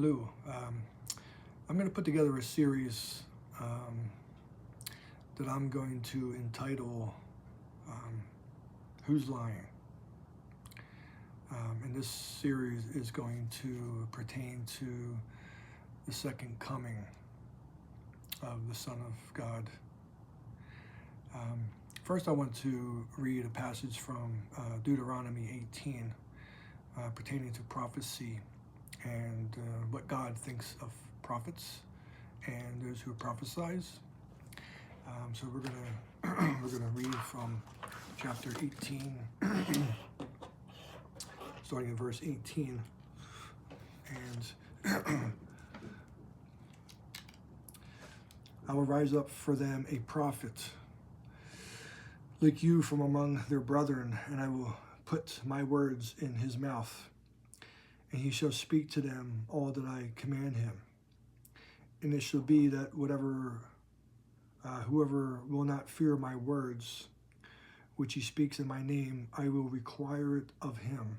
Hello. I'm going to put together a series that I'm going to entitle Who's Lying? And this series is going to pertain to the second coming of the Son of God. First, I want to read a passage from Deuteronomy 18 pertaining to prophecy and what God thinks of prophets and those who prophesize. So we're gonna read from chapter 18, starting in verse 18, and I will rise up for them a prophet like you from among their brethren, and I will put my words in his mouth, and he shall speak to them all that I command him. And it shall be that whoever will not fear my words, which he speaks in my name, I will require it of him.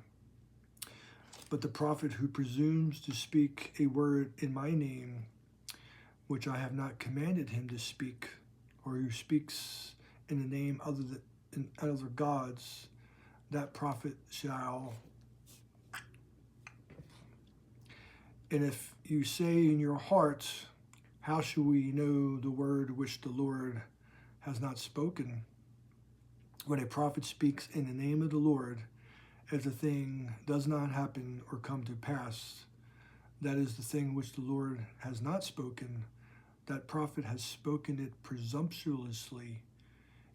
But the prophet who presumes to speak a word in my name, which I have not commanded him to speak, or who speaks in the name other than other gods, that prophet shall. And if you say in your heart, how shall we know the word which the Lord has not spoken? When a prophet speaks in the name of the Lord, as a thing does not happen or come to pass, that is the thing which the Lord has not spoken, that prophet has spoken it presumptuously,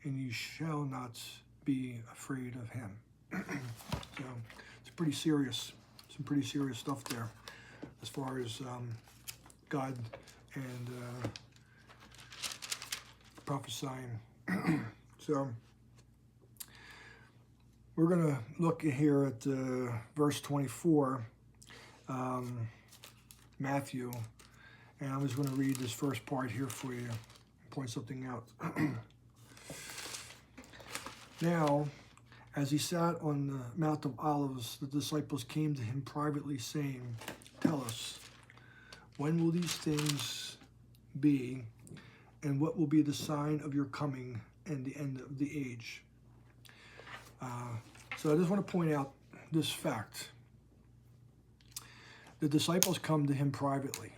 and you shall not be afraid of him. So it's pretty serious, some pretty serious stuff there as far as God and prophesying. So we're going to look here at verse 24, Matthew, and I'm just going to read this first part here for you, point something out. Now, as he sat on the Mount of Olives, the disciples came to him privately, saying, "Tell us, when will these things be, and what will be the sign of your coming and the end of the age?" So I just want to point out this fact. The disciples come to him privately,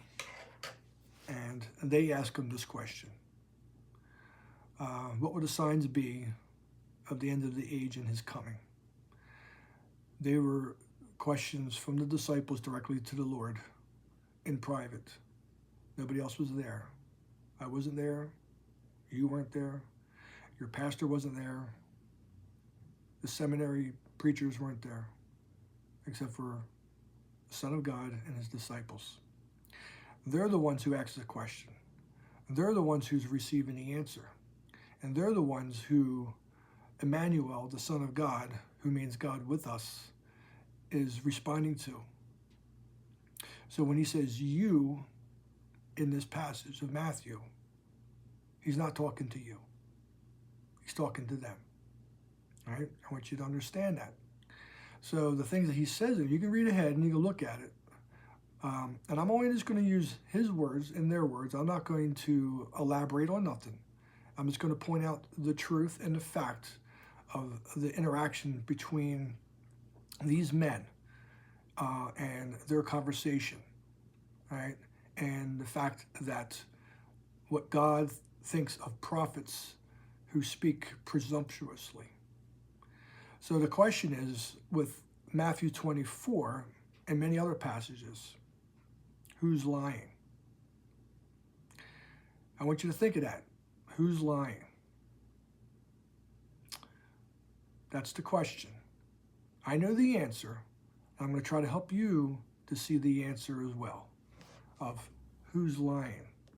and they ask him this question. What will the signs be of the end of the age and his coming? They were questions from the disciples directly to the Lord in private. Nobody else was there. I wasn't there. You weren't there. Your pastor wasn't there. The seminary preachers weren't there, except for the Son of God and his disciples. They're the ones who ask the question. They're the ones who's receiving the answer. And they're the ones who Emmanuel, the Son of God, who means God with us, is responding to. So when he says you in this passage of Matthew, he's not talking to you. He's talking to them. All right? I want you to understand that. So the things that he says, you can read ahead and you can look at it. And I'm only just going to use his words and their words. I'm not going to elaborate on nothing. I'm just going to point out the truth and the fact of the interaction between these men and their conversation, right? And the fact that what God thinks of prophets who speak presumptuously. So the question is, with Matthew 24 and many other passages, who's lying? I want you to think of that. Who's lying? That's the question. I know the answer. I'm going to try to help you to see the answer as well of who's lying.